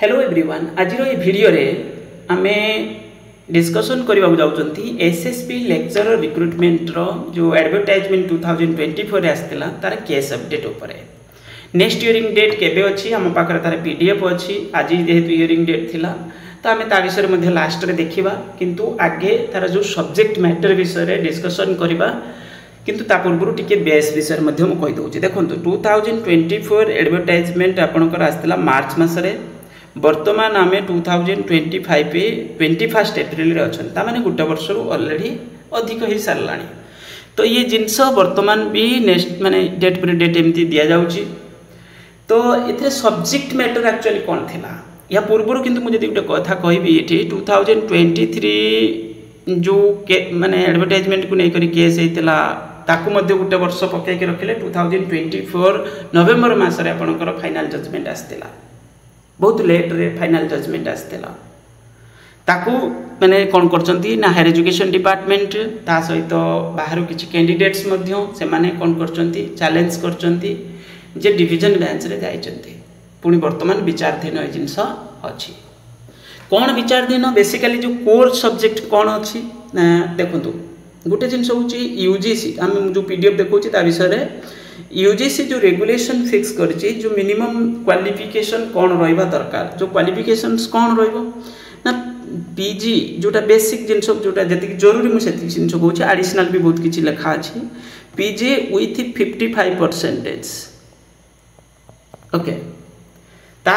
hello everyone आज ये video रे आमे डिस्कशन करबा जाउचंती एसएसबी लेक्चरर रिक्रुटमेंट रो जो एडवर्टाइजमेंट 2024 रे आस्तिला तार केस अपडेट ऊपर नेक्स्ट हियरिंग डेट केबे अछि हम पाखर तार पीडीएफ अछि आज जेहेतु हियरिंग डेट थिला तो आमे ता विषय मध्ये लास्ट रे देखिबा किंतु आगे तार जो सब्जेक्ट मैटर विषय रे डिस्कशन करबा किंतु ता पूर्व टिके बेस विषय मध्ये म कहि दउछि देखंतु 2024 एडवर्टाइजमेंट आपनकर आस्तिला मार्च मास रे वर्तमान आम 2025 21 एप्रिल अच्छा ताने गोटे वर्ष ऑलरेडी अधिक हो सारा तो ये जिनस वर्तमान भी नेक्स्ट माने डेट पर डेट एमती दि जाऊँगी तो ये सब्जेक्ट मैटर एक्चुअली कौन थी या पूर्व किंतु मुझे गोटे कथा कहबी ये 2023 जो माने एडवर्टाइजमेंट को लेकर केस होता ताकू मध्य गोटे वर्ष पकईक रखिले 2024 नवेम्बर मसरे आपंकर फाइनाल जजमेंट आसला बहुत लेट रे फाइनाल जजमेंट आसला ताकू मैंने कौन करचंती ना हायर एजुकेशन डिपार्टमेंट ता सहित बाहर किसी कैंडिडेट्स मध्य से माने कौन करचंती चैलेंज करचंती जे डिवीजन बेंच रे जाइचंती पुणी वर्तमान विचाराधीन ए जिनस अछि कौन विचाराधीन बेसिकली जो कोर सब्जेक्ट कौन अछि ना देखंतु गोटे जिनस होची यूजीसी हम जो पीडीएफ देखौची ता विषय रे यूजीसी जो रेगुलेशन फिक्स करछि जो मिनिमम क्वालिफिकेशन कौन रहिबा दरकार जो क्वालिफिकेशंस कौन रहइबो ना पीजी जोटा बेसिक जिनस जोटा जति जरूरी मु सेति जिनस कहूछि एडिशनल भी बहुत किछि लिखा अछि पीजी विथ 55% ओके ता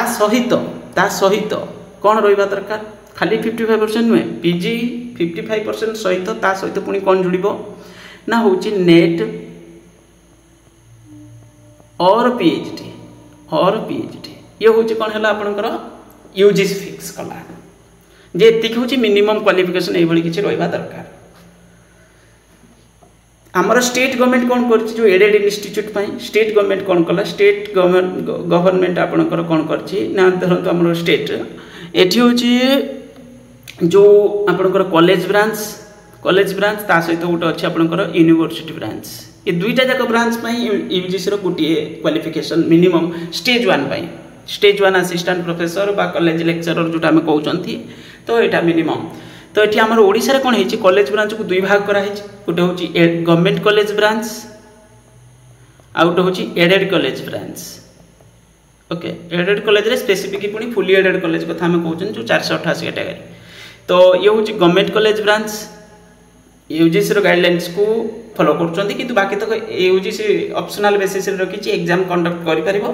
सहित कौन रहिबा दरकार खाली 55% नुहे पीजी 55% सहित ता सहित पुनी कौन जुड़िबो ना होछि नेट और पीएचडी ये हूँ कौन है आपंकर यूजीसी फिक्स कला जे एतिक हूँ मिनिमम क्वालिफिकेशन ये किसी रहा दरकार आमर स्टेट गवर्नमेंट कौन कर जो एडेड इंस्टीट्यूट स्टेट गवर्नमेंट कौन कला स्टेट गवर्नमेंट आपंकर कौन करना धरतु आम स्टेट एटी हूँ जो आपंकर कॉलेज ब्रांच ता सहित गोटे अच्छे आपंकर यूनिवर्सिटी ब्रांच ये दुईटा जाक ब्रांच यूजीसी गोटे qualification minimum stage 1 assistant professor बा कॉलेज लेक्चरर जोटा आम कहते तो यहाँ मिनिमम तो ये आम ओडिशा कौन है कॉलेज ब्रांच को दुई भाग कराई गोटे हूँ गवर्नमेंट कॉलेज ब्रांच आ गोटे हूँ added college branch okay added college रे स्पेसिफिक पुणी फुली एडेड कॉलेज कथा आम कहते जो 488 कैटेगरी तो ये हूँ government college branch UGC guidelines को फॉलो करछंती किंतु बाकी तक यूजीसी ऑप्शनल बेसिस रे रखिछि एग्जाम कंडक्ट करि परिबो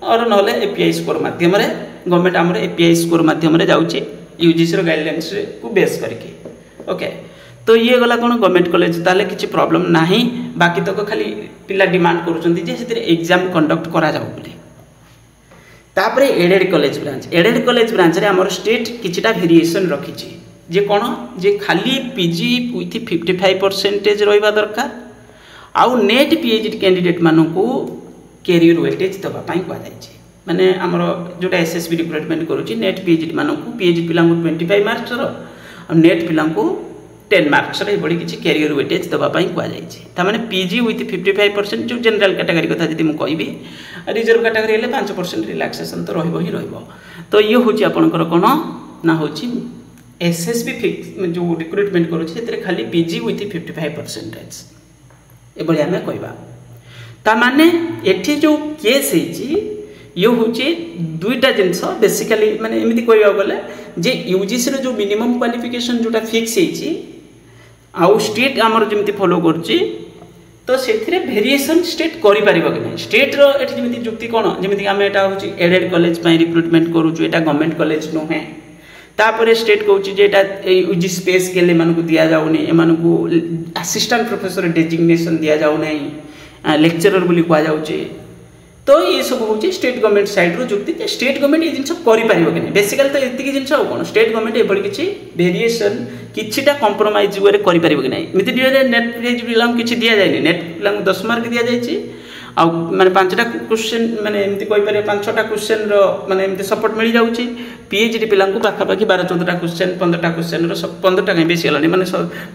और नहले एपीआई स्कोर माध्यम रे गवर्नमेंट हमरे एपीआई स्कोर माध्यम रे जाउछि यूजीसी गाइडलाइंस को बेस करके ओके तो ये गला कोन गवर्नमेंट कॉलेज ताले किछि प्रॉब्लम नाही बाकी तक खाली पिला डिमांड करूछंती जे सेतिर एग्जाम कंडक्ट करा जाउ बोली तापरे एडेड कॉलेज ब्रांच रे हमर स्टेट किछिटा वेरिएशन रखिछि जे कौन जे खाली पीजी विथ 55% रहा दरकार आउ नेट पीएचडी कैंडिडेट मानू कैरियर वेटेज दवापाई कहुई माने आमर जोटा एसएसबी रिक्रुटमेंट करुच्ची नेट पीएचडी मानू पीएचडी पिला 25 मार्क्स और नेट पिला 10 मार्क्स ये किसी कैरियर वेटेज दवापाई कहुई मैंने पीजी विथ 55% जो जनरल कैटेगरी कथा जी मुझे कहि रिजर्व कैटेगरी 5% रिलैक्सेशन तो रही तो ये हूँ आपंकर कौन ना हूँ एसएसबी फिक्स जो रिक्रुटमेंट करुच्छे खाली पीजी विथ 55% ये आम कह माने एठी जो केस ये हूँ दुईटा जिनस बेसिकली माने एमती कह गले जे यूजीसी जो मिनिमम क्वालिफिकेशन जोटा फिक्स आउ स्टेट आमर जमी फॉलो करुच्ची तो से वेरिएशन स्टेट कर स्टेट री जुक्ति कौन जमीक आम यहाँ हूँ एडेड कॉलेज रिक्रुटमेंट करुचु यहाँ गवर्नमेंट कॉलेज नुहे तापर स्टेट कहूँ यूजी स्पेस के लिए दि जाऊनी am assistant professor designation the जाऊना lecturer बोली कहुचे तो ये सब हूँ स्टेट गवर्नमेंट साइड रो जुक्ति स्टेट गवर्नमेंट ये जिन कर बेसिकली तो ये जिन कौन स्टेट गवर्नमेंट ये किसी वेरिएशन किछिटा कंप्रोमाइज वे कर नेट पिला किसी दि जाए नेट पिला 10 मार्क दि जाए आ माने 5टा क्वेश्चन माने एमती कहि पारे 5-6टा क्वेश्चन रो माने एमती सपोर्ट मिल जाउची पीएचडी पिला को पाखापाखि 12-14टा क्वेश्चन 15टा क्वेश्चन रो 15टा कहीं बेसी हलानी माने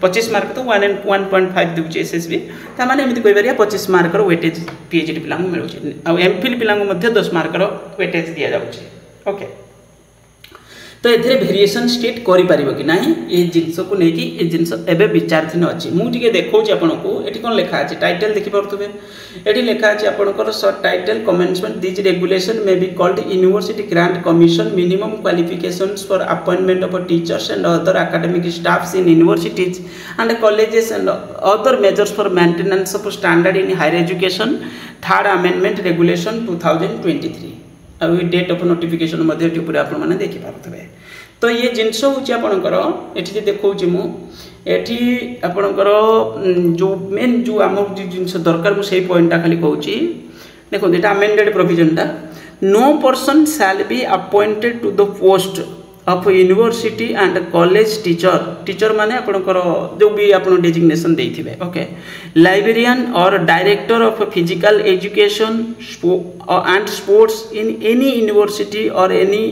25 मार्क तो 1.5 देउची एसएसबी ता माने एमती कहि पारे 25 मार्क रो वेटेज पीएचडी पिला को मिलुची आ एमफिल पिला को मध्ये 10 मार्क रो वेटेज दिया जाउची ओके तो ये भेरिएसन स्टेट करें कि ना ये जिनस को लेकिन ये जिनस एवं विचाराधीन अच्छी मुझे देखा आपको ये कौन लिखा है टाइटल देखिपे ये लिखा है आपंकर title commencement these regulation may be called university grant commission minimum qualifications for appointment of teachers and other academic staffs in universities and colleges and other measures for maintenance of standard in higher education third amendment regulation 2023 और date of notification पूरे आपने देखिपे तो ये जिनस होकर ये देखा मुझे आपणकर जो मेन जो आम जिन दरकार मुझे पॉइंटा खाली कहूँ देखो ये अमेंडेड प्रोविजनटा no person shall be appointed to the post of university and college teacher माने आपणकर जो भी आप डेजिग्नेशन देते ओके लाइब्रेरियन और director of physical education and sports in any university और any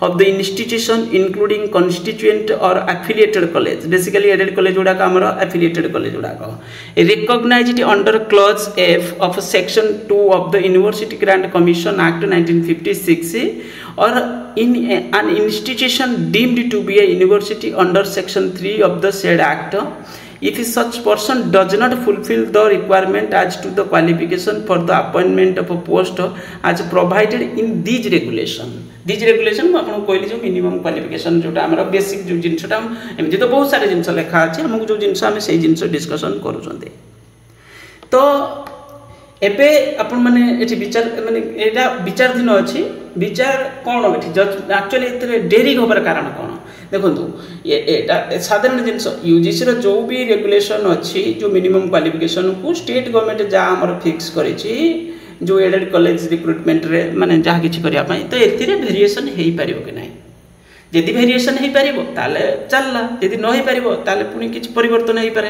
of the institution including constituent or affiliated college basically aided college गुड़ा का हमारा affiliated college गुड़ा का recognized under clause F of section 2 of the University Grant Commission Act 1956 or in an institution deemed to be a university under section 3 of the said act if such person does not fulfill the requirement as to the qualification for the appointment of a post as provided in these regulation मुझे कहली जो minimum qualification जोटा आम basic जो जिनसा एमती तो बहुत सारे जिन लिखा अच्छे आमको जो जिन से जिन डिस्कसन कर तो एबे आपण माने एठी विचार माने एटा विचाराधीन अच्छी विचार कौन एक्चुअली ये डेरी होबार कारण कौन देखो ये साधारण जिन यूजीसी जो भी रेगुलेशन अच्छी जो मिनिमम क्वालिफिकेशन को स्टेट गवर्नमेंट जहाँ फिक्स कर जो एडेड कॉलेज रिक्रुटमेंट रे माने जहाँ किसी करने तो ये भेरिएसन हो पार कि ना यदि भेरिएसन हो पार चलला यदि न हो पार पुणी किसी परिवर्तन हो पारे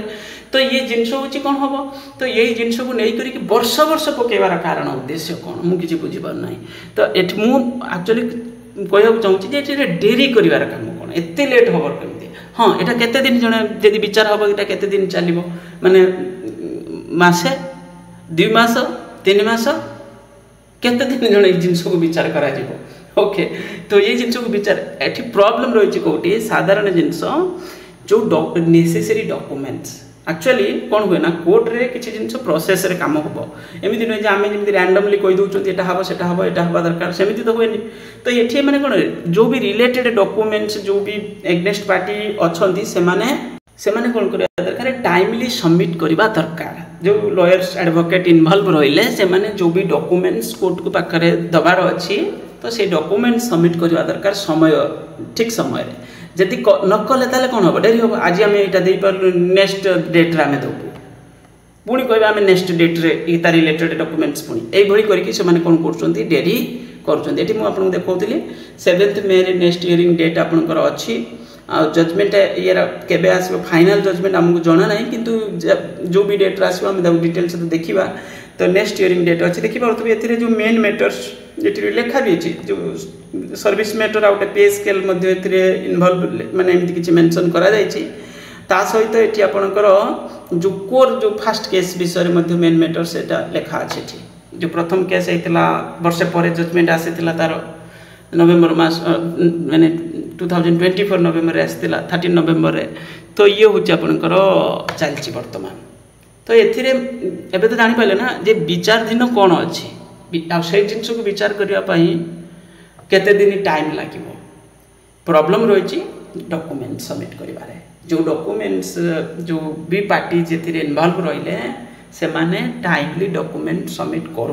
तो ये जिनस हूँ कौन हम तो यही जिनस को लेकर वर्ष वर्ष पकेबार कारण उद्देश्य कौन मुझे बुझीपार ना तो ये एक्चुअली कहूँ चाहूँगी ये डेरी कर काम कौन एत लेट हबर कमी हाँ यहाँ केते दिन जड़े यदि विचार हम यहाँ केते दिन चलो माने मसे 2 मास 3 मास केते दिन जड़े जिनस को विचार करा ओके तो ये जिनस को विचार ये प्रॉब्लम रही कौटी साधारण जिनस जो नेसेसरी डॉक्यूमेंट्स एक्चुअली कौन हुए ना कोर्ट रे किसी जिन प्रोसेस रे काम हम एमती नुहे आम जमी रैंडमली कहीदे यहाँ हम से हवा दरकार सेमती तो हुए तो ये मैंने कौन जो भी रिलेटेड डॉक्यूमेंट्स जो भी एग्नेस्ट पार्टी अच्छा से कौन कर दरकार टाइमली सबमिट करवा दरकार जो लॉयर्स एडवोकेट इनवॉल्व रहिले से जो भी डॉक्यूमेंट्स कोर्ट को पाखे दबार अच्छी तो से डॉक्यूमेंट्स सबमिट करवा दरकार समय ठीक समय जदि न कले ताले कौन हम डेरी हम आज आम यहाँ दे पार्लु नेक्स्ट डेट रे आम देवु पुणी कह आम नेक्स्ट डेट रे तार रिलेटेड डॉक्यूमेंट्स पुणी यही करके कौन कर डेरी करुँच मुझे देखी 7 मे नेक्स्ट हियरिंग डेट आपंकर अच्छी जजमेंट ये केबे आसो फाइनल जजमेंट आमको जना ना किंतु जो भी डेट आसो आम डिटेल्स देखा तो नेक्स्ट हियरिंग डेट अच्छी देखिए ये जो मेन मैटर्स ये लिखा भी अच्छी जो सर्विस मैटर आउट पे स्केल इनवॉल्व माने एमती किसी मेंशन करा जायछि ता सहित ये आपणकर जो कोर जो फास्ट केस विषय में मेन मैटर से लिखा अच्छे जो प्रथम केस होता वर्षे पर जजमेंट आसीला तार नवेम्बर मास माने 2024 नवेम्बर आसाला 13 नवेम्बर रे तो ये हूँ आपणकर चलती बर्तमान तो ये तो जापारे ना जे विचाराधीन कौन अच्छी से जिन को विचार करने केते दिन टाइम लगे प्रॉब्लम रही डॉक्यूमेंट सबमिट करें जो डॉक्यूमेंट्स जो भी पार्टी जे इनवॉल्व रहिले से माने टाइमली डॉक्यूमेंट सबमिट कर